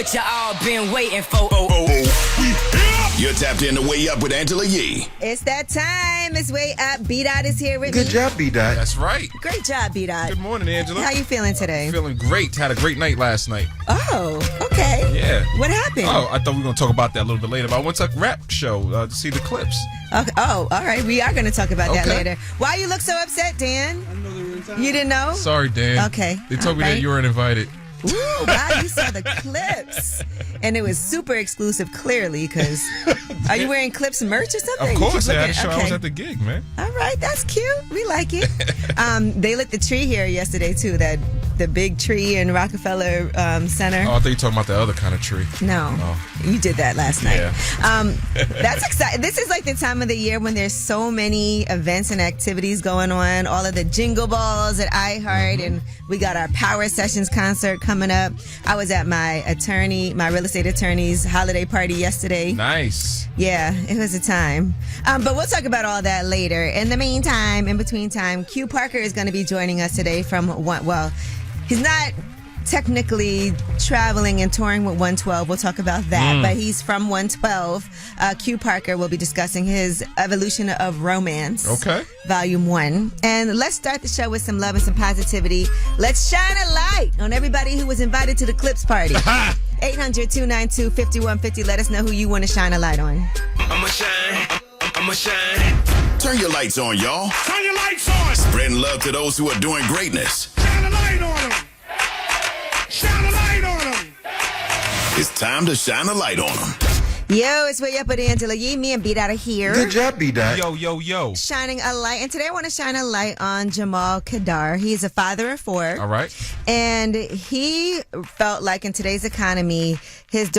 what you all been waiting for. You're tapped in to Way Up with Angela Yee. It's that time. It's Way Up. B-Dot is here with Good me. job, B-Dot. That's right. Great job, B-Dot. Good morning, Angela. How you feeling today? Feeling great. Had a great night last night. Oh, okay. Yeah. What happened? Oh, I thought we were going to talk about that a little bit later, but I went to a rap show to see the clips. Okay. Oh, all right. We are going to talk about that Okay. later. Why you look so upset, Dan? You didn't know? Sorry, Dan. Okay. They told me All right. that you weren't invited. Ooh, wow, you saw the clips. And it was super exclusive, clearly, because are you wearing Clips merch or something? Of course. You I keep had a show. looking- I was okay. at the gig, man. All right, that's cute. We like it. They lit the tree here yesterday, too, the big tree in Rockefeller Center. Oh, I thought you were talking about the other kind of tree. No, Oh. you did that last night. Yeah. That's exciting. This is like the time of the year when there's so many events and activities going on. All of the jingle balls at iHeart, and we got our Power Sessions concert coming up. I was at my real estate attorney's holiday party yesterday. Nice. Yeah, it was a time. But we'll talk about all that later. In the meantime, in between time, Q Parker is going to be joining us today from he's not technically traveling and touring with 112. We'll talk about that. But he's from 112. Q Parker will be discussing his Evolution of Romance. Okay. Volume 1. And let's start the show with some love and some positivity. Let's shine a light on everybody who was invited to the Clips party. 800-292-5150. Let us know who you want to shine a light on. I'ma shine. Turn your lights on, y'all. Turn your lights on. Spreading love to those who are doing greatness. Shine a light on them. Shine a light on them. It's time to shine a light on them. Yo, it's Way Up with Angela Yee. Me and B-Dot are here. Good job, B-Dot. Yo. Shining a light. And today I want to shine a light on Jamal Kadar. He's a father of 4. All right. And he felt like in today's economy, his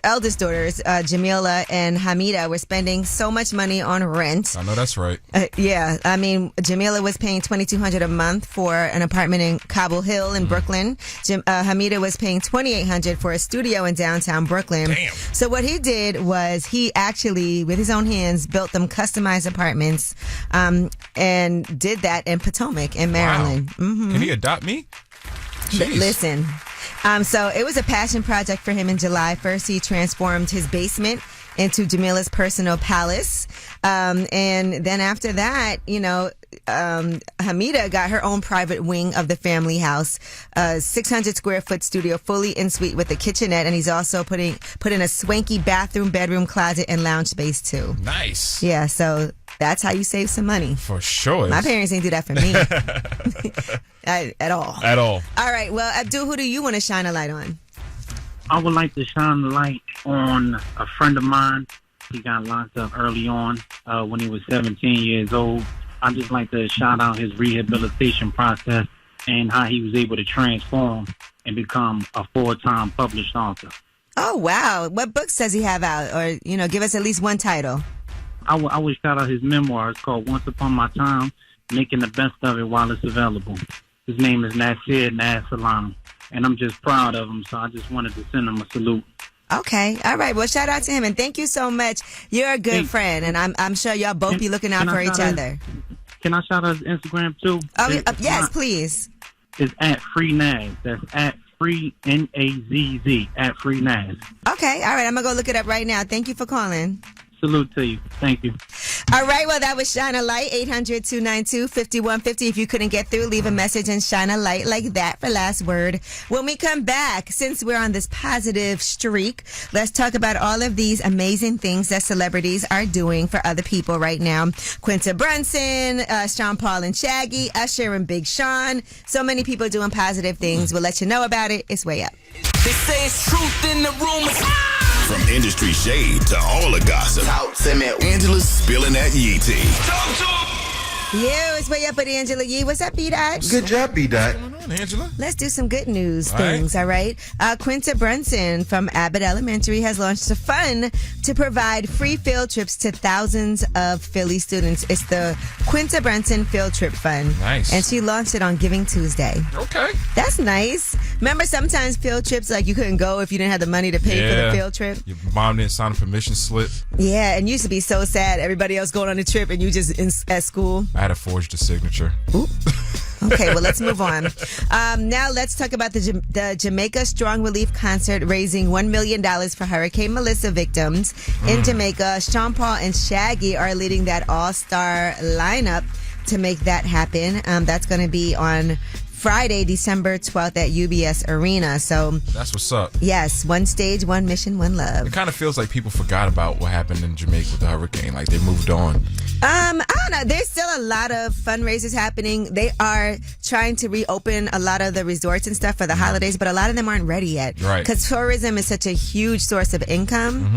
eldest daughters, Jamila and Hamida, were spending so much money on rent. I know that's right. Yeah, I mean, Jamila was paying $2,200 a month for an apartment in Cobble Hill in Brooklyn. Hamida was paying $2,800 for a studio in downtown Brooklyn. Damn. So what he did was he actually, with his own hands, built them customized apartments, and did that in Potomac in Maryland. Wow. Can he adopt me? Jeez. Listen. So it was a passion project for him in July. First, he transformed his basement into Jamila's personal palace. And then after that, Hamida got her own private wing of the family house, 600 square foot studio, fully en suite with a kitchenette. And he's also put in a swanky bathroom, bedroom, closet, and lounge space too. Nice. Yeah. So that's how you save some money. For sure. My parents didn't do that for me at all. At all. All right. Well, Abdul, who do you want to shine a light on? I would like to shine a light on a friend of mine. He got locked up early on when he was 17 years old. I'd just like to shout out his rehabilitation process and how he was able to transform and become a full-time published author. Oh, wow. What books does he have out? Or, give us at least one title. I would shout out his memoir. It's called Once Upon My Time, Making the Best of It While It's Available. His name is Nasir Nassalam, and I'm just proud of him, so I just wanted to send him a salute. Okay. All right. Well, shout out to him, and thank you so much. You're a good friend, and I'm sure y'all both be looking out for each other. Can I shout out his Instagram, too? Oh, yes, please. It's at Free Naz. That's at Free Nazz, at Free Naz. Okay. All right. I'm going to go look it up right now. Thank you for calling. Salute to you. Thank you. All right. Well, that was Shine a Light, 800-292-5150. If you couldn't get through, leave a message and shine a light like that for last word. When we come back, since we're on this positive streak, let's talk about all of these amazing things that celebrities are doing for other people right now. Quinta Brunson, Sean Paul and Shaggy, Usher and Big Sean. So many people doing positive things. We'll let you know about it. It's Way Up. They say it's truth in the rumors. From industry shade to all the gossip, Angela's spilling that Yee tea. Yeah, it's Way Up with Angela Yee. What's up, B-Dot? Good job, B-Dot. What's going on, Angela? Let's do some good news All things, right. all right? Quinta Brunson from Abbott Elementary has launched a fund to provide free field trips to thousands of Philly students. It's the Quinta Brunson Field Trip Fund. Nice. And she launched it on Giving Tuesday. Okay. That's nice. Remember, sometimes field trips, like you couldn't go if you didn't have the money to pay for the field trip? Your mom didn't sign a permission slip. Yeah, and it used to be so sad. Everybody else going on the trip and you just at school. I had to forge the signature. Ooh. Okay, well, let's move on. Now let's talk about the Jamaica Strong Relief Concert raising $1 million for Hurricane Melissa victims in Jamaica. Sean Paul and Shaggy are leading that all-star lineup to make that happen. That's going to be on Friday, December 12th at UBS Arena. So that's what's up. Yes, one stage, one mission, one love. It kind of feels like people forgot about what happened in Jamaica with the hurricane. Like they moved on. I don't know. There's still a lot of fundraisers happening. They are trying to reopen a lot of the resorts and stuff for the holidays, but a lot of them aren't ready yet. Right. Because tourism is such a huge source of income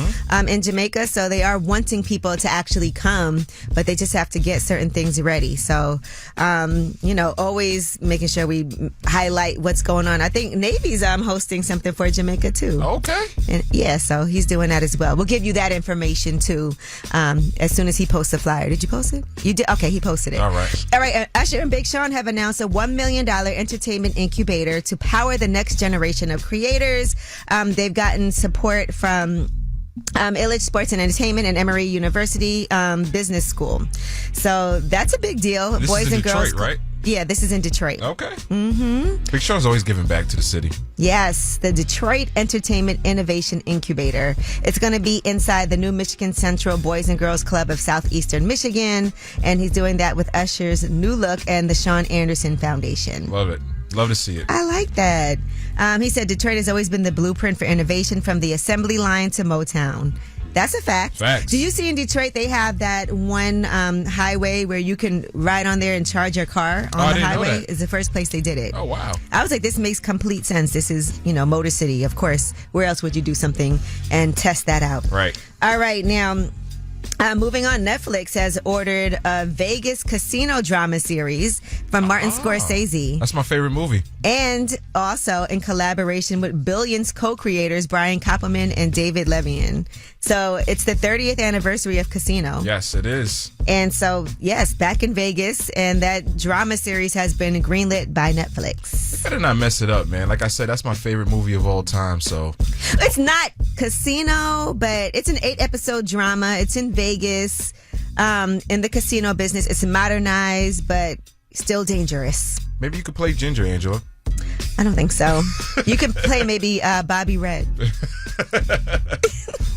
in Jamaica. So they are wanting people to actually come, but they just have to get certain things ready. So, always making sure we highlight what's going on. I think Navy's hosting something for Jamaica too. Okay. And yeah, so he's doing that as well. We'll give you that information too as soon as he posts the flyer. Did you post it? You did? Okay, he posted it. All right. Usher and Big Sean have announced a $1 million entertainment incubator to power the next generation of creators. They've gotten support from Illich Sports and Entertainment and Emory University Business School. So that's a big deal. This Boys is in and Detroit, girls. right? Yeah, this is in Detroit. Okay. Big Sean's always giving back to the city. Yes, the Detroit Entertainment Innovation Incubator. It's going to be inside the New Michigan Central Boys and Girls Club of Southeastern Michigan, and he's doing that with Usher's New Look and the Sean Anderson Foundation. Love it. Love to see it. I like that. He said Detroit has always been the blueprint for innovation from the assembly line to Motown. That's a fact. Facts. Do you see in Detroit they have that one highway where you can ride on there and charge your car on the highway? Is the first place they did it. Oh, wow. I was like, this makes complete sense. This is, Motor City. Of course, where else would you do something and test that out? Right. All right, now... moving on, Netflix has ordered a Vegas casino drama series from Martin Scorsese. That's my favorite movie. And also in collaboration with Billions co-creators Brian Koppelman and David Levian. So it's the 30th anniversary of Casino. Yes, it is. And so, yes, back in Vegas. And that drama series has been greenlit by Netflix. Better not mess it up, man. Like I said, that's my favorite movie of all time, so. It's not Casino, but it's an 8-episode drama. It's in Vegas. In the casino business, it's modernized, but still dangerous. Maybe you could play Ginger, Angela. I don't think so. You could play maybe Bobby Red.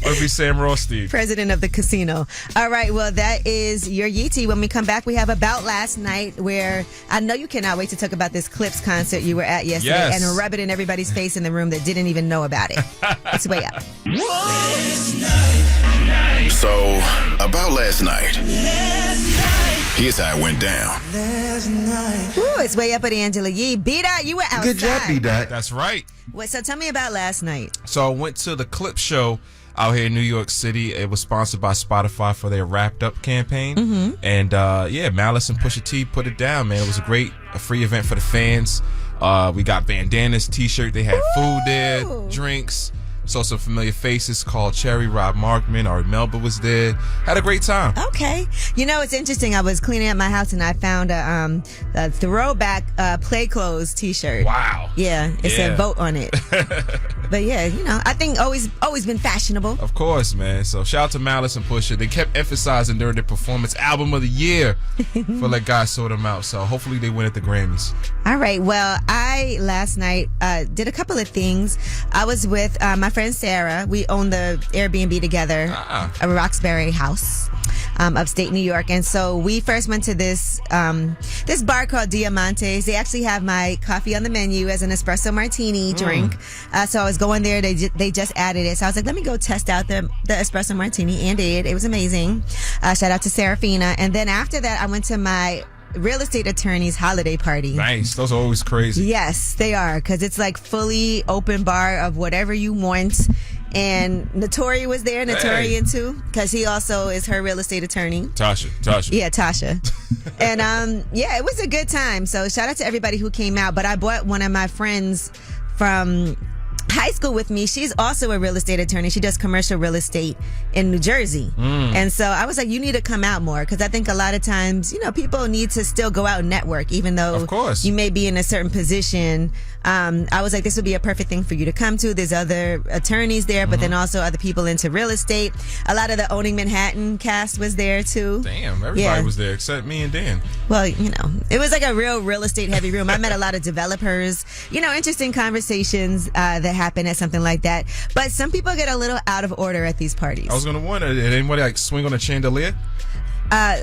Or be Sam Rothstein. President of the casino. All right, well, that is your Yeetie. When we come back, we have About Last Night, where I know you cannot wait to talk about this Clips concert you were at yesterday and rub it in everybody's face in the room that didn't even know about it. It's way up. So, about last night. Here's how it went down. Ooh, it's way up with Angela Yee. B-Dot, you were outside. Good job, B-Dot. That's right. So tell me about last night. So I went to the Clip show out here in New York City. It was sponsored by Spotify for their Wrapped Up campaign. And Malice and Pusha T put it down, man. It was a free event for the fans. We got bandanas, t-shirt. They had food there, drinks. Saw some familiar faces called Cherry, Rob Markman, Ari Melba was there. Had a great time. Okay. It's interesting. I was cleaning up my house and I found a throwback Play Clothes t-shirt. Wow. Yeah. It said vote on it. But yeah, I think always been fashionable. Of course, man. So shout out to Malice and Pusha. They kept emphasizing during their performance, album of the year for Let God Sort Them Out. So hopefully they win at the Grammys. All right. Well, I last night did a couple of things. I was with my friend Sarah. We own the Airbnb together, a Roxbury house. Upstate New York. And so we first went to this bar called Diamantes. They actually have my coffee on the menu as an espresso martini drink. So I was going there. They just added it. So I was like, let me go test out the espresso martini, and did. It was amazing. Shout out to Serafina. And then after that, I went to my real estate attorney's holiday party. Nice. Those are always crazy. Yes, they are, because it's like fully open bar of whatever you want. And Notori was there, Notorian too, because he also is her real estate attorney. Tasha. Yeah, Tasha. And it was a good time. So shout out to everybody who came out. But I brought one of my friends from high school with me. She's also a real estate attorney. She does commercial real estate in New Jersey. And so I was like, you need to come out more, because I think a lot of times, people need to still go out and network, even though of course you may be in a certain position. I was like, this would be a perfect thing for you to come to. There's other attorneys there, but then also other people into real estate. A lot of the Owning Manhattan cast was there too. Damn, everybody was there except me and Dan. Well, it was like a real estate heavy room. I met a lot of developers, interesting conversations that happen at something like that. But some people get a little out of order at these parties. I was going to wonder, did anybody like swing on a chandelier?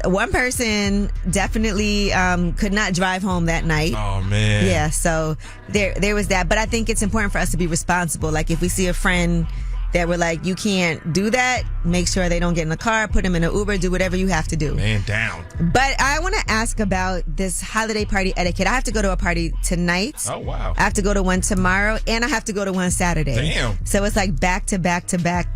One person definitely could not drive home that night. Oh, man. Yeah, so there was that. But I think it's important for us to be responsible. Like if we see a friend that we're like, you can't do that, make sure they don't get in the car, put them in an Uber, do whatever you have to do. Man down. But I want to ask about this holiday party etiquette. I have to go to a party tonight. Oh, wow. I have to go to one tomorrow, and I have to go to one Saturday. Damn. So it's like back to back to back,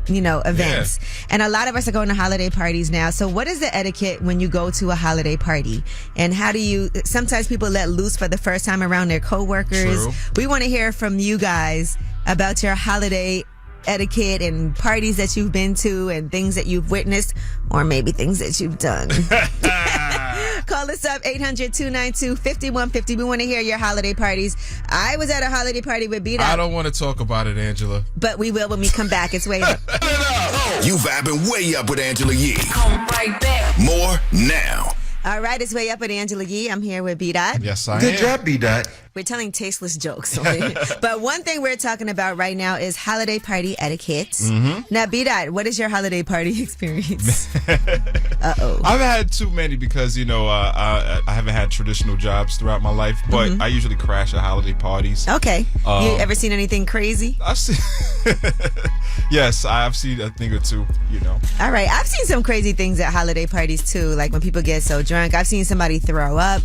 events. Yeah. And a lot of us are going to holiday parties now. So what is the etiquette when you go to a holiday party? And how do you, sometimes people let loose for the first time around their coworkers. True. We want to hear from you guys about your holiday etiquette and parties that you've been to and things that you've witnessed, or maybe things that you've done. Call us up, 800-292-5150. We want to hear your holiday parties. I was at a holiday party with B-Dot. I don't want to talk about it, Angela. But we will when we come back. It's way up. You vibing way up with Angela Yee. Come right back. More now. All right, it's way up with Angela Yee. I'm here with B-Dot. Yes, I am. Good job, B-Dot. We're telling tasteless jokes. But one thing we're talking about right now is holiday party etiquette. Mm-hmm. Now, B-Dot, what is your holiday party experience? Uh-oh. I've had too many because, I haven't had traditional jobs throughout my life, but I usually crash at holiday parties. Okay. You ever seen anything crazy? I've seen... Yes, I've seen a thing or two, All right. I've seen some crazy things at holiday parties, too. Like when people get so drunk. I've seen somebody throw up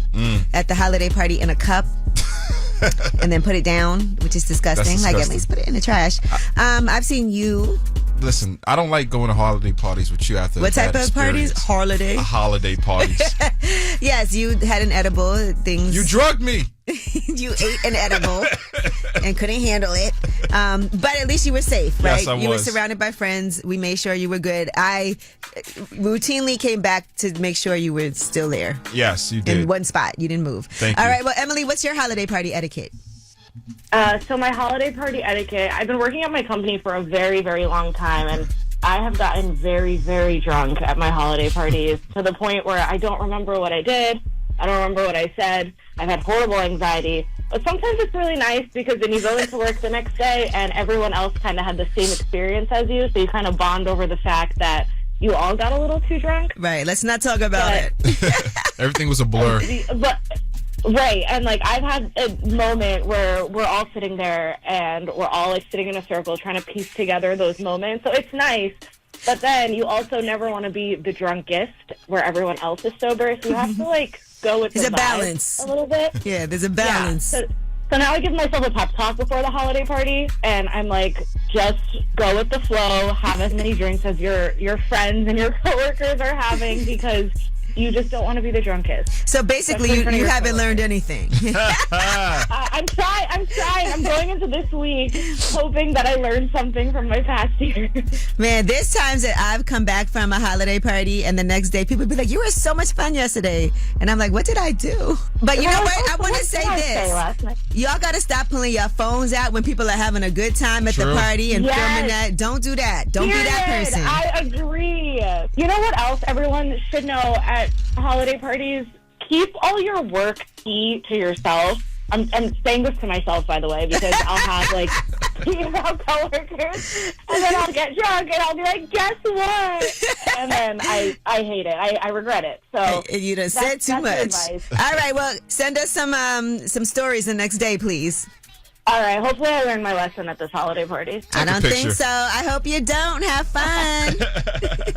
at the holiday party in a cup. And then put it down, which is disgusting. Like, at least put it in the trash. I've seen you. Listen, I don't like going to holiday parties with you after What type that of parties? experience. Holiday parties. Yes, you had an edible. Things. You drugged me. You ate an edible and couldn't handle it. But at least you were safe, right? Yes, I You was. were surrounded by friends. We made sure you were good. I routinely came back to make sure you were still there. Yes, you did. In one spot. You didn't move. Thank you. All right. Well, Emily, what's your holiday party etiquette? So my holiday party etiquette, I've been working at my company for a very, very long time, and I have gotten very, very drunk at my holiday parties to the point where I don't remember what I did. I don't remember what I said. I've had horrible anxiety. But sometimes it's really nice because then you go into work the next day and everyone else kind of had the same experience as you, so you kind of bond over the fact that you all got a little too drunk. Right. Let's not talk about it. Everything was a blur. Right, and like I've had a moment where we're all sitting there and we're all like sitting in a circle trying to piece together those moments. So it's nice, but then you also never want to be the drunkest where everyone else is sober. So you have to like go with There's the a balance a little bit. Yeah, there's a balance. Yeah, so now I give myself a pep talk before the holiday party, and I'm like, just go with the flow, have as many drinks as your friends and your coworkers are having, because you just don't want to be the drunkest. So basically, you haven't learned anything. I'm trying. I'm going into this week hoping that I learned something from my past year. Man, there's times that I've come back from a holiday party and the next day people be like, you were so much fun yesterday. And I'm like, what did I do? But you know what? I want to say this. Y'all got to stop pulling your phones out when people are having a good time at the party and filming that. Don't do that. Don't be that person. I agree. You know what else everyone should know at holiday parties? Keep all your work tea to yourself. I'm saying this to myself, by the way, because I'll have like female coworkers, and then I'll get drunk and I'll be like, guess what? And then I hate it. I regret it. So you done said too much. All right, well, send us some stories the next day, please. All right. Hopefully I learned my lesson at this holiday party. I don't think so. I hope you don't. Have fun.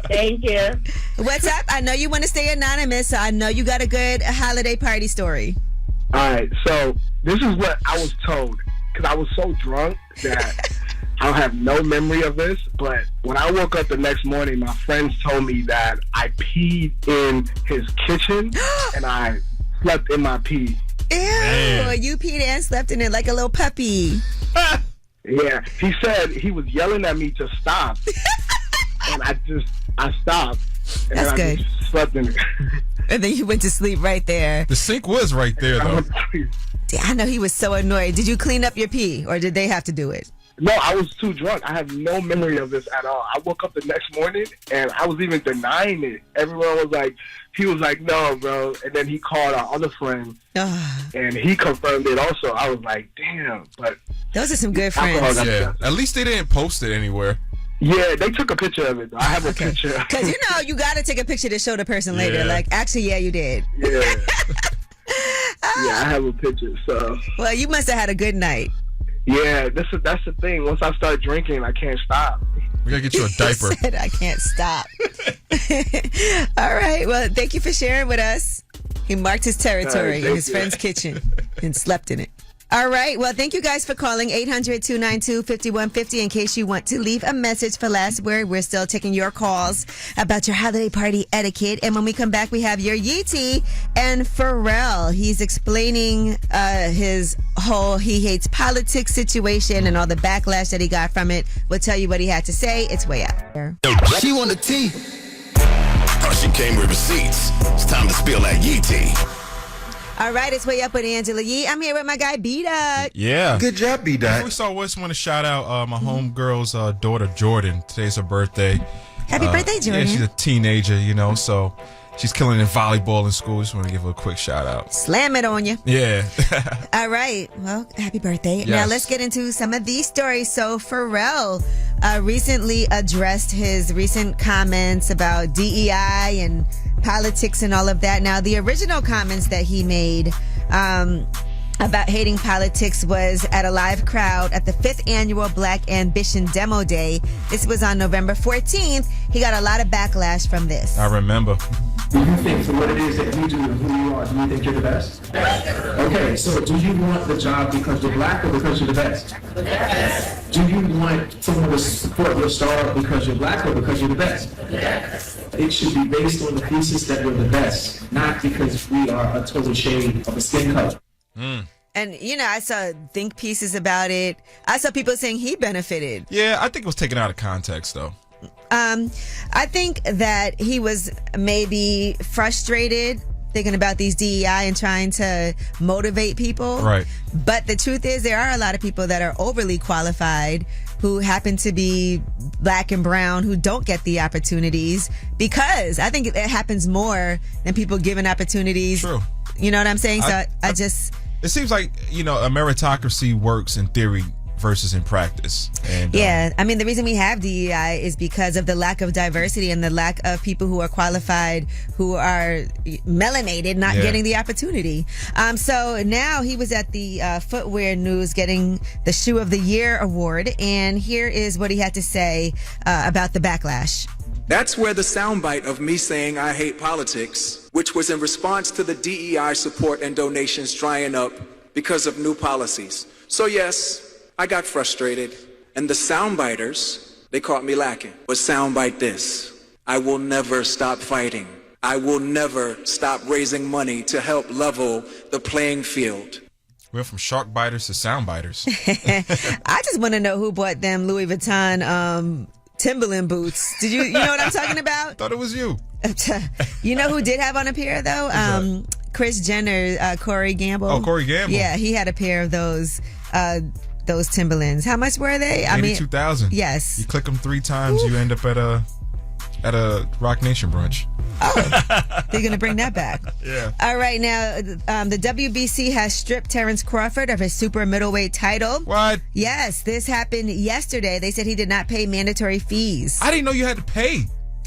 Thank you. What's up? I know you want to stay anonymous, so I know you got a good holiday party story. All right, so this is what I was told, because I was so drunk that I don't have no memory of this, but when I woke up the next morning, my friends told me that I peed in his kitchen and I slept in my pee. Ew, Man. You peed and slept in it like a little puppy. Yeah, he said he was yelling at me to stop, and I stopped, and That's then I good. just slept in it. And then you went to sleep right there. The sink was right there, though. I know he was so annoyed. Did you clean up your pee, or did they have to do it? No, I was too drunk. I have no memory of this at all. I woke up the next morning, and I was even denying it. Everyone was like, he was like, no, bro. And then he called our other friend, and he confirmed it also. I was like, damn. But those are some good friends. Yeah, at least they didn't post it anywhere. Yeah, they took a picture of it. I have a picture. Because, you got to take a picture to show the person later. Yeah. Like, actually, yeah, you did. Yeah. Yeah, I have a picture, so. Well, you must have had a good night. Yeah, that's the thing. Once I start drinking, I can't stop. We gotta get you a diaper. He said, I can't stop. All right. Well, thank you for sharing with us. He marked his territory in his friend's kitchen and slept in it. All right. Well, thank you guys for calling 800-292-5150 in case you want to leave a message for last word. We're still taking your calls about your holiday party etiquette. And when we come back, we have your Yeetie and Pharrell. He's explaining his whole he hates politics situation and all the backlash that he got from it. We'll tell you what he had to say. It's way out there. She want the tea. Oh, she came with receipts. It's time to spill that Yee tea. All right, it's Way Up with Angela Yee. I'm here with my guy, B-Dot. Yeah. Good job, B-Dot. We saw just want to shout out my homegirl's daughter, Jordan. Today's her birthday. Happy birthday, Jordan. Yeah, she's a teenager, so she's killing in volleyball in school. Just want to give her a quick shout out. Slam it on you. Yeah. All right. Well, happy birthday. Yes. Now let's get into some of these stories. So Pharrell recently addressed his recent comments about DEI and politics and all of that. Now, the original comments that he made about hating politics was at a live crowd at the 5th annual Black Ambition Demo Day. This was on November 14th. He got a lot of backlash from this. I remember. Do you think for what it is that you do and who you are, do you think you're the best? Okay, so do you want the job because you're black or because you're the best? The best. Do you want someone to support your startup because you're black or because you're the best? Yes. It should be based on the thesis that we're the best, not because we are a total shade of a skin color. Mm. And, I saw think pieces about it. I saw people saying he benefited. Yeah, I think it was taken out of context, though. I think that he was maybe frustrated thinking about these DEI and trying to motivate people. Right. But the truth is there are a lot of people that are overly qualified who happen to be black and brown who don't get the opportunities because I think it happens more than people given opportunities. True. You know what I'm saying? So I just... It seems like, a meritocracy works in theory versus in practice. And yeah, I mean, the reason we have DEI is because of the lack of diversity and the lack of people who are qualified, who are melanated, not getting the opportunity. So now he was at the Footwear News getting the Shoe of the Year award, and here is what he had to say about the backlash. That's where the soundbite of me saying I hate politics, which was in response to the DEI support and donations drying up because of new policies. So yes, I got frustrated, and the soundbiters, they caught me lacking. But soundbite this: I will never stop fighting. I will never stop raising money to help level the playing field. We went from shark biters to sound biters. I just want to know who bought them Louis Vuitton Timberland boots. Did you know what I'm talking about? Thought it was you. You know who did have on a pair, though? Kris Jenner, Corey Gamble. Oh, Corey Gamble. Yeah, he had a pair of those Timberlands. How much were they? $82,000. Yes. You click them 3 times, you end up at a Rock Nation brunch. Oh, they're going to bring that back. Yeah. All right, now, the WBC has stripped Terrence Crawford of his super middleweight title. What? Yes, this happened yesterday. They said he did not pay mandatory fees. I didn't know you had to pay.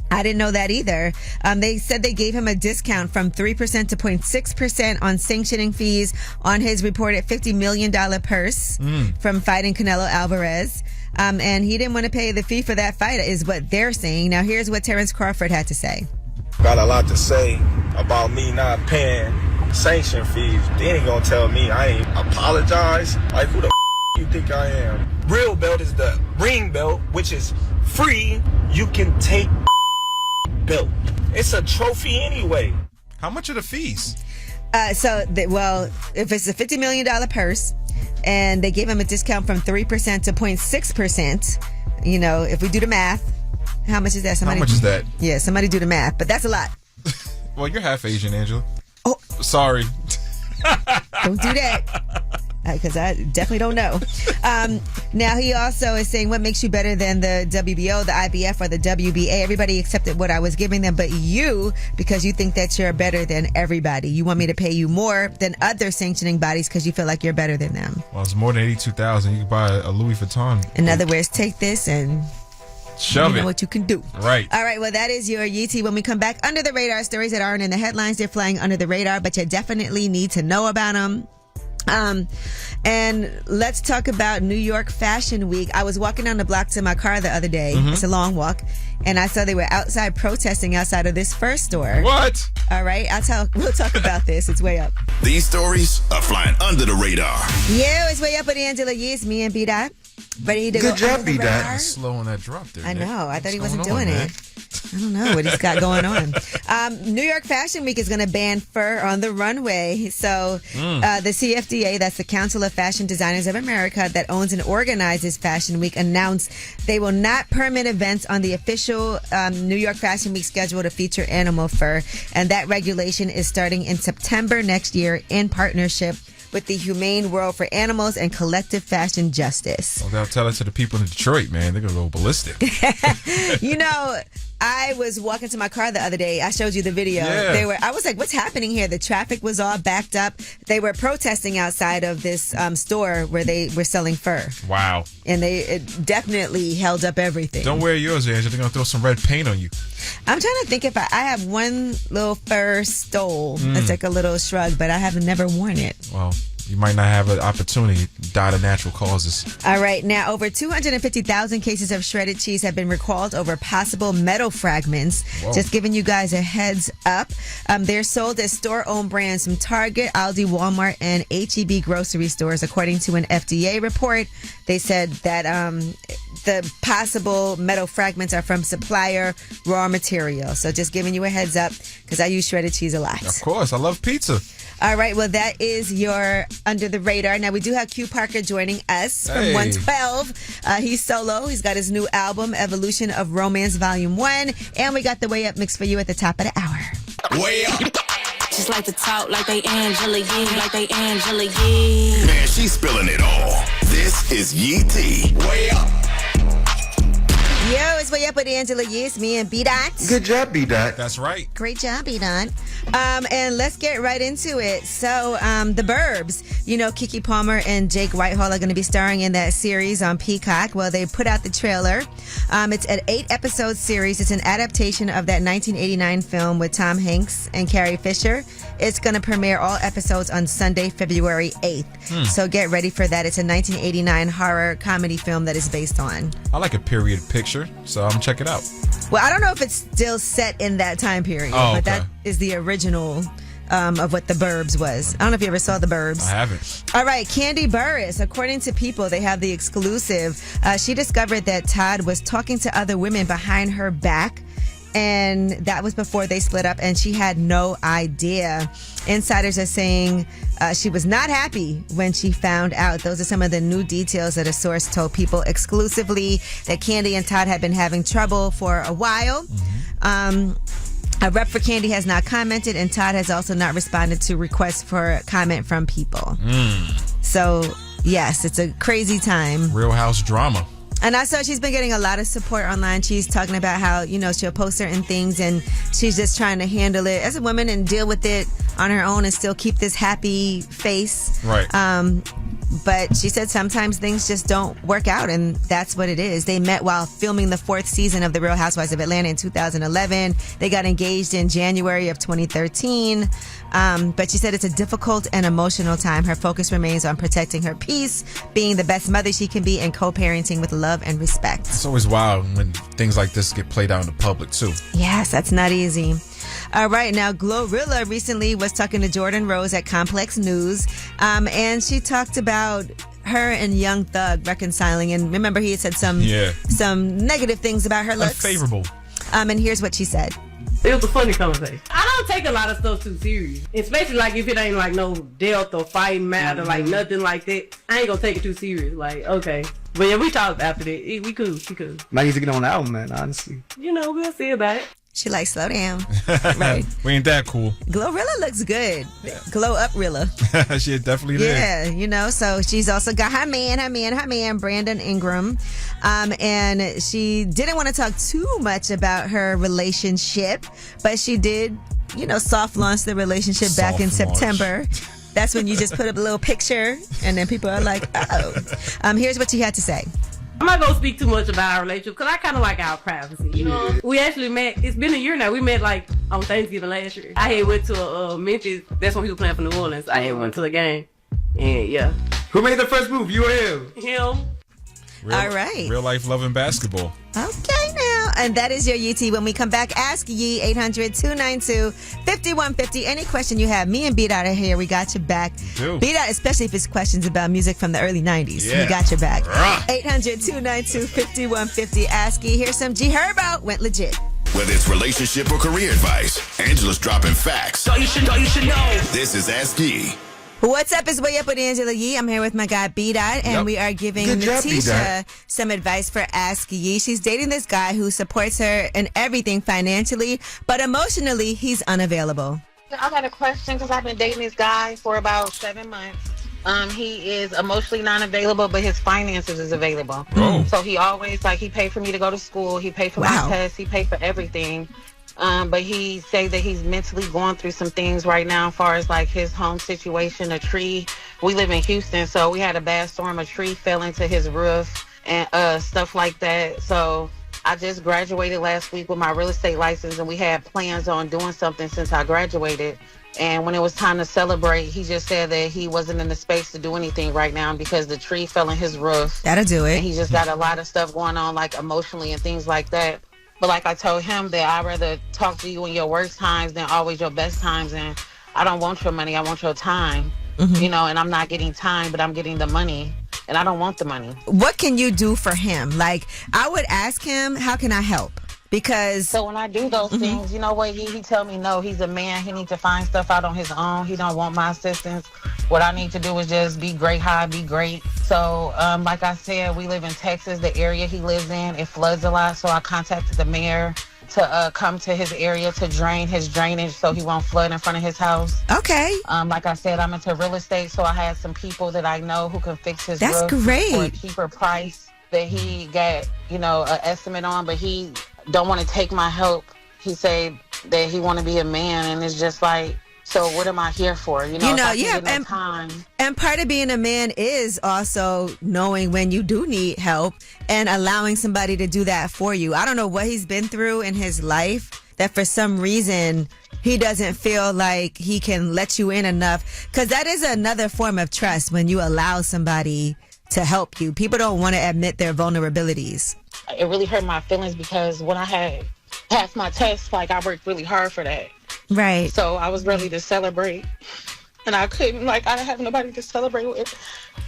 I didn't know that either. They said they gave him a discount from 3% to 0.6% on sanctioning fees on his reported $50 million purse from fighting Canelo Alvarez. And he didn't want to pay the fee for that fight, is what they're saying. Now, here's what Terrence Crawford had to say. Got a lot to say about me not paying sanction fees. They ain't gonna tell me I ain't apologize. Like, who the you think I am? Real belt is the ring belt, which is free. You can take belt. It's a trophy anyway. How much are the fees? If it's a $50 million purse and they gave him a discount from 3% to 0.6%, if we do the math, how much is that? How much is that? Yeah, somebody do the math, but that's a lot. Well, you're half Asian, Angela. Oh. Sorry. Don't do that. Because I definitely don't know. Now, he also is saying, what makes you better than the WBO, the IBF, or the WBA? Everybody accepted what I was giving them, but you, because you think that you're better than everybody. You want me to pay you more than other sanctioning bodies because you feel like you're better than them. Well, it's more than $82,000. You can buy a Louis Vuitton. In other words, take this and... Shove you know it. what you can do. Right. All right. Well, that is your Yeetie. When we come back, under the radar stories that aren't in the headlines, they're flying under the radar, but you definitely need to know about them. And let's talk about New York Fashion Week. I was walking down the block to my car the other day. Mm-hmm. It's a long walk. And I saw they were outside protesting outside of this Fur store. What? All right. We'll talk about this. It's way up. These stories are flying under the radar. Yeah, it's way up with Angela Yee. It's me and B-Dot. Ready to Good go job, under the B-Dot. radar? Slow on that drop there. I Nick. know. I thought he What's wasn't going doing on, it. I don't know what he's got going on. New York Fashion Week is going to ban fur on the runway. So the CFDA, that's the Council of Fashion Designers of America, that owns and organizes Fashion Week, announced they will not permit events on the official New York Fashion Week schedule to feature animal fur. And that regulation is starting in September next year in partnership with the Humane World for Animals and Collective Fashion Justice. Well, they'll tell it to the people in Detroit, man. They're going to go ballistic. You know, I was walking to my car the other day. I showed you the video. Yeah. I was like, what's happening here? The traffic was all backed up. They were protesting outside of this store where they were selling fur. Wow. And it definitely held up everything. Don't wear yours, Angela. They're going to throw some red paint on you. I'm trying to think if I have one little fur stole. It's like a little shrug, but I have never worn it. Well, you might not have an opportunity to die to natural causes. All right. Now, over 250,000 cases of shredded cheese have been recalled over possible metal fragments. Whoa. Just giving you guys a heads up. They're sold as store-owned brands from Target, Aldi, Walmart, and H-E-B grocery stores. According to an FDA report, they said that the possible metal fragments are from supplier raw material. So just giving you a heads up because I use shredded cheese a lot. Of course. I love pizza. All right, well, that is your Under the Radar. Now, we do have Q Parker joining us from Hey. 112. He's solo. He's got his new album, Evolution of Romance Volume 1. And we got the Way Up mix for you at the top of the hour. Way up. Just like to talk like they Angela Yee, like they Angela Yee. Man, she's spilling it all. This is Yee T. Way up. Yo, it's Way Up with Angela Yee. It's me and B-Dot. Good job, B-Dot. That's right. Great job, B-Dot. And let's get right into it. So, The Burbs, you know, Keke Palmer and Jake Whitehall are going to be starring in that series on Peacock. Well, they put out the trailer. It's an 8-episode series. It's an adaptation of that 1989 film with Tom Hanks and Carrie Fisher. It's going to premiere all episodes on Sunday, February 8th. So get ready for that. It's a 1989 horror comedy film that is based on. I like a period picture, so I'm going to check it out. Well, I don't know if it's still set in that time period, but that is the original of what The Burbs was. I don't know if you ever saw The Burbs. I haven't. All right, Candy Burris, according to People, they have the exclusive. She discovered that Todd was talking to other women behind her back, and that was before they split up, and she had no idea. Insiders are saying she was not happy when she found out. Those are some of the new details that a source told People exclusively, that Candy and Todd had been having trouble for a while. A rep for Candy has not commented, and Todd has also not responded to requests for comment from People. So, yes, it's a crazy time. Real House drama. And I saw she's been getting a lot of support online. She's talking about how, you know, she'll post certain things and she's just trying to handle it as a woman and deal with it on her own and still keep this happy face. Right. But she said sometimes things just don't work out, and that's what it is. They met while filming the 4th season of The Real Housewives of Atlanta in 2011. They got engaged in January of 2013. But she said it's a difficult and emotional time. Her focus remains on protecting her peace, being the best mother she can be, and co-parenting with love and respect. It's always wild when things like this get played out in the public, too. Yes, that's not easy. All right, now Glorilla recently was talking to Jordan Rose at Complex News, and she talked about her and Young Thug reconciling. And remember, he had said some negative things about her looks. Unfavorable. And here's what she said. It was a funny conversation. I don't take a lot of stuff too serious, especially like if it ain't like no death or fighting matter, like nothing like that. I ain't gonna take it too serious. Like, okay. But yeah, we talked after that. We cool. Might need to get on the album, man, honestly. You know, we'll see about it. She like, slow down. Right. We ain't that cool. Glorilla looks good. Glow up Rilla. She definitely did. Yeah, you know, so she's also got her man, Brandon Ingram. And she didn't want to talk too much about her relationship, but she did, you know, soft launch the relationship back in September. That's when you just put up a little picture and then people are like, oh. Here's what she had to say. I'm not gonna speak too much about our relationship because I kind of like our privacy. You know, we actually met. It's been a year now. We met like on Thanksgiving last year. I had went to Memphis. That's when he was playing for New Orleans. I had went to the game, and yeah. Who made the first move? You or him? Him. All right. Real life loving basketball. Okay, now. And that is your UT. When we come back, ask Yee, 800-292-5150. Any question you have, me and B-Dot are here. We got your back. B-Dot, especially if it's questions about music from the early 90s. Yeah. We got your back. 800-292-5150. Ask Yee. Here's some G Herbo. Went legit. Whether it's relationship or career advice, Angela's dropping facts. So you should know. This is Ask Yee. What's up? It's Way Up with Angela Yee. I'm here with my guy B-Dot, and we are giving Good job, Natisha B-Dot. some advice for Ask Yee. She's dating this guy who supports her in everything financially, but emotionally, he's unavailable. I got a question because I've been dating this guy for about 7 months. He is emotionally non-available, but his finances is available. Oh. So he always, like, he paid for me to go to school. He paid for my tests. He paid for everything. But he say that he's mentally going through some things right now as far as like his home situation, a tree. We live in Houston, so we had a bad storm. A tree fell into his roof and stuff like that. So I just graduated last week with my real estate license, and we had plans on doing something since I graduated. And when it was time to celebrate, he just said that he wasn't in the space to do anything right now because the tree fell in his roof. That'll do it. And he just got a lot of stuff going on, like emotionally and things like that. But like I told him that I'd rather talk to you in your worst times than always your best times. And I don't want your money. I want your time. You know, and I'm not getting time, but I'm getting the money. And I don't want the money. What can you do for him? Like, I would ask him, how can I help? Because so when I do those things, you know what, he tell me no, he's a man, he needs to find stuff out on his own. He don't want my assistance. What I need to do is just be great, how I be great. So like I said, we live in Texas. The area he lives in, it floods a lot. So I contacted the mayor to come to his area to drain his drainage so he won't flood in front of his house. Okay. Like I said, I'm into real estate, so I had some people that I know who can fix his That's roof great. for a cheaper price that he got, you know, an estimate on, but he don't want to take my help. He said that he want to be a man, and it's just like, so what am I here for? You know, and part of being a man is also knowing when you do need help and allowing somebody to do that for you. I don't know what he's been through in his life that for some reason he doesn't feel like he can let you in enough, because that is another form of trust when you allow somebody to help you. People don't want to admit their vulnerabilities. It really hurt my feelings because when I had passed my test, like I worked really hard for that. Right. So I was ready to celebrate, and I couldn't, like, I didn't have nobody to celebrate with.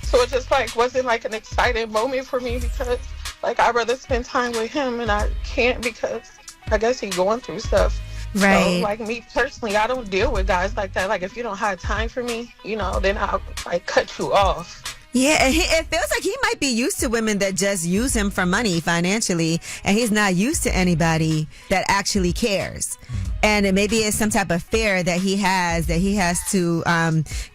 So it just like wasn't like an exciting moment for me because like I'd rather spend time with him, and I can't because I guess he's going through stuff. Right. So like me personally, I don't deal with guys like that. Like if you don't have time for me, you know, then I'll like cut you off. Yeah, and it feels like he might be used to women that just use him for money financially, and he's not used to anybody that actually cares. And maybe it's some type of fear that he has to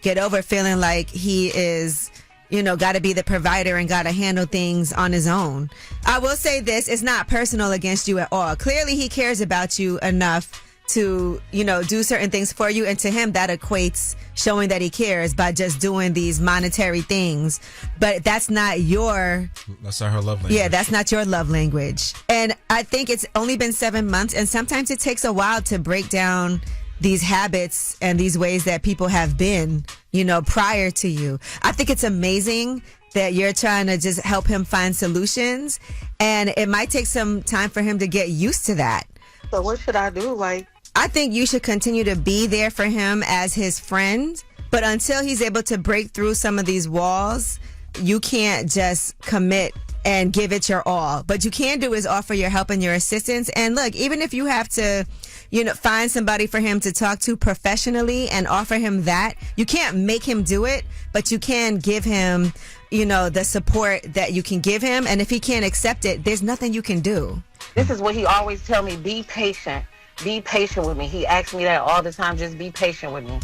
get over, feeling like he is, you know, got to be the provider and got to handle things on his own. I will say this, it's not personal against you at all. Clearly he cares about you enough to, you know, do certain things for you, and to him that equates showing that he cares by just doing these monetary things. But that's not her love language. Yeah, that's not your love language. And I think it's only been 7 months, and sometimes it takes a while to break down these habits and these ways that people have been, you know, prior to you. I think it's amazing that you're trying to just help him find solutions, and it might take some time for him to get used to that. So what should I do? Like, I think you should continue to be there for him as his friend, but until he's able to break through some of these walls, you can't just commit and give it your all. But you can do is offer your help and your assistance. And look, even if you have to, you know, find somebody for him to talk to professionally and offer him that, you can't make him do it, but you can give him, you know, the support that you can give him. And if he can't accept it, there's nothing you can do. This is what he always tell me, be patient. be patient with me. He asks me that all the time. Just be patient with me.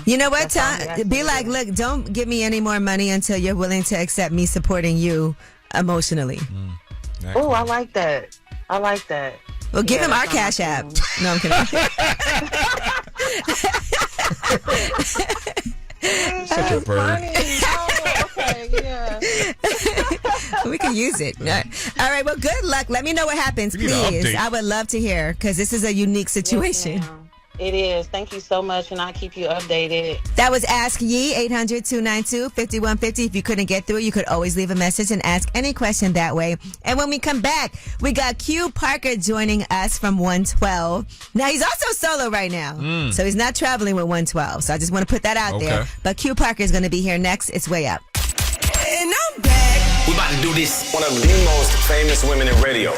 You know what, be like, look, don't give me any more money until you're willing to accept me supporting you emotionally. Oh, I like that. Well, give him our Cash App. No, I'm kidding. Such a bird. Okay, yeah. We can use it. All right, well, good luck. Let me know what happens, please. I would love to hear, because this is a unique situation. Yes, it is. Thank you so much, and I'll keep you updated. That was Ask Yee, 800-292-5150. If you couldn't get through, you could always leave a message and ask any question that way. And when we come back, we got Q Parker joining us from 112. Now, he's also solo right now, so he's not traveling with 112. So I just want to put that out there. But Q Parker is going to be here next. It's Way Up. And I'm back. We about to do this. One of the most famous women in radio.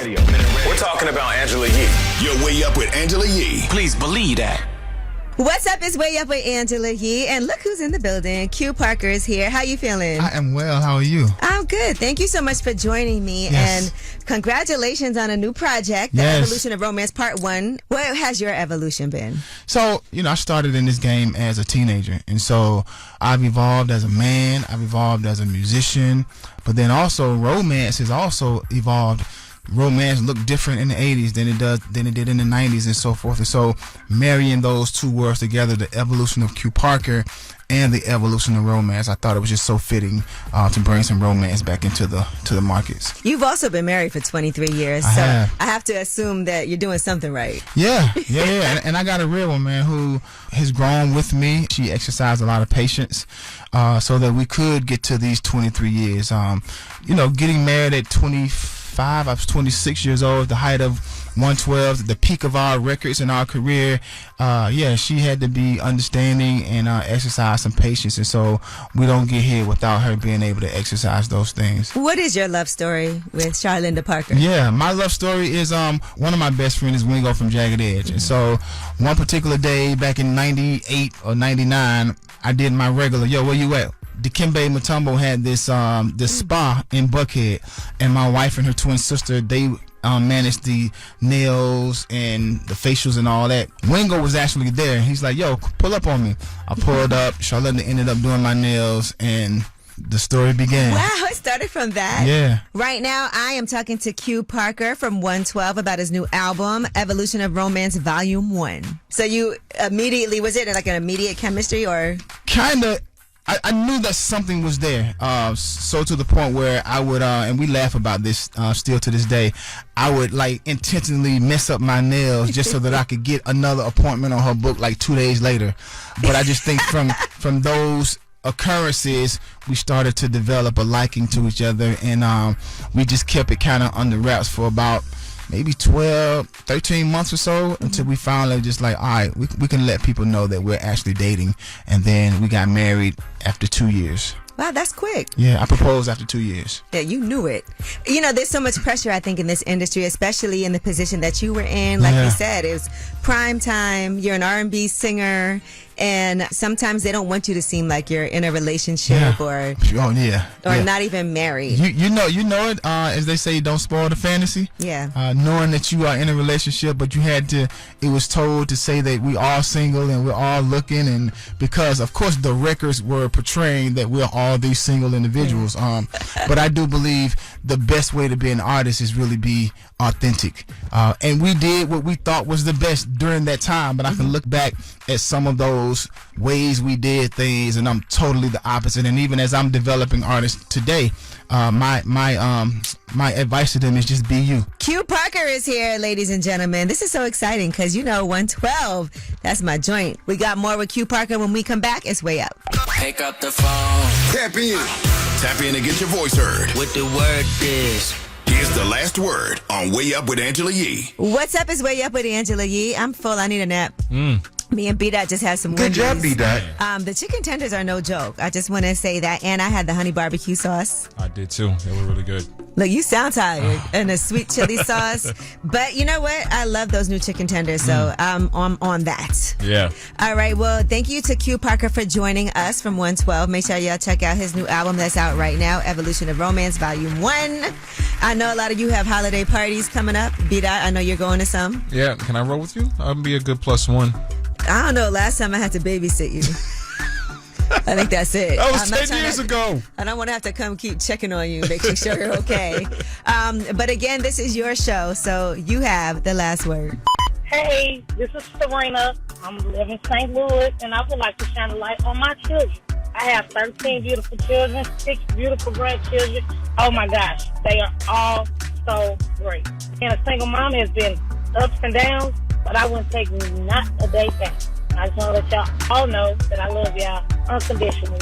We're talking about Angela Yee. You're Way Up with Angela Yee. Please believe that. What's up? It's Way Up with Angela Yee. And look who's in the building. Q Parker is here. How you feeling? I am well. How are you? I'm good. Thank you so much for joining me. Yes. And congratulations on a new project, The Evolution of Romance Part 1. What has your evolution been? So, I started in this game as a teenager. And so I've evolved as a man. I've evolved as a musician. But then also romance has also evolved. Romance looked different in the 80s than it did in the 90s and so forth. And so marrying those two words together, the evolution of Q Parker and the evolution of romance, I thought it was just so fitting to bring some romance back into the markets. You've also been married for 23 years, I have to assume that you're doing something right. Yeah. And I got a real one, man, who has grown with me. She exercised a lot of patience so that we could get to these 23 years. Getting married at 25, I was 26 years old, the height of 112, the peak of our records in our career. She had to be understanding and exercise some patience, and so we don't get here without her being able to exercise those things. What is your love story with Charlinda Parker? Yeah, my love story is one of my best friends is Wingo from Jagged Edge, and so one particular day back in 98 or 99, I did my regular, where you at? Dikembe Mutombo had this spa in Buckhead, and my wife and her twin sister, they managed the nails and the facials and all that. Wingo was actually there, and he's like, pull up on me. I pulled up. Charlotte ended up doing my nails, and the story began. Wow, it started from that. Yeah. Right now, I am talking to Q Parker from 112 about his new album, Evolution of Romance Volume 1. So you immediately, was it like an immediate chemistry or? Kind of. I knew that something was there, so to the point where I would, and we laugh about this still to this day, I would intentionally mess up my nails just so that I could get another appointment on her book 2 days later. But I just think from those occurrences, we started to develop a liking to each other, and we just kept it kind of under wraps for about maybe 12, 13 months or so until we finally just all right, we can let people know that we're actually dating. And then we got married after 2 years. Wow, that's quick. Yeah, I proposed after 2 years. Yeah, you knew it. There's so much pressure, I think, in this industry, especially in the position that you were in. Like you said, it was prime time. You're an R&B singer. And sometimes they don't want you to seem like you're in a relationship or not even married. You know it, as they say, don't spoil the fantasy. Yeah. Knowing that you are in a relationship, but it was told to say that we are single and we're all looking, and because of course the records were portraying that we're all these single individuals. But I do believe the best way to be an artist is really be authentic. And we did what we thought was the best during that time, but I can look back at some of those ways we did things, and I'm totally the opposite. And even as I'm developing artists today, my advice to them is just be you. Q Parker is here, ladies and gentlemen. This is so exciting because 112, that's my joint. We got more with Q Parker when we come back. It's Way Up. Pick up the phone. Tap in. Tap in and get your voice heard. What the word is. Here's the last word on Way Up with Angela Yee. What's up? It's Way Up with Angela Yee. I'm full. I need a nap. Me and B-Dot just had some Good job, B-Dot. The chicken tenders are no joke. I just want to say that. And I had the honey barbecue sauce. I did too. They were really good. Look, you sound tired. And the sweet chili sauce. But you know what? I love those new chicken tenders. So I'm on that. Yeah. All right. Well, thank you to Q Parker for joining us from 112. Make sure y'all check out his new album that's out right now, Evolution of Romance Volume 1. I know a lot of you have holiday parties coming up. B-Dot, I know you're going to some. Yeah, can I roll with you? I'll be a good +1. I don't know. Last time I had to babysit you. I think that's it. That was 10 years ago. I don't want to have to come keep checking on you, make sure you're okay. But again, this is your show, so you have the last word. Hey, this is Serena. I'm living in St. Louis, and I would like to shine a light on my children. I have 13 beautiful children, 6 beautiful grandchildren. Oh my gosh, they are all so great. And a single mom has been ups and downs, but I wouldn't take not a day back. I just want to let y'all all know that I love y'all unconditionally.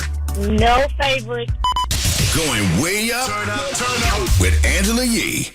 No favorites. Going way up, turn up with Angela Yee.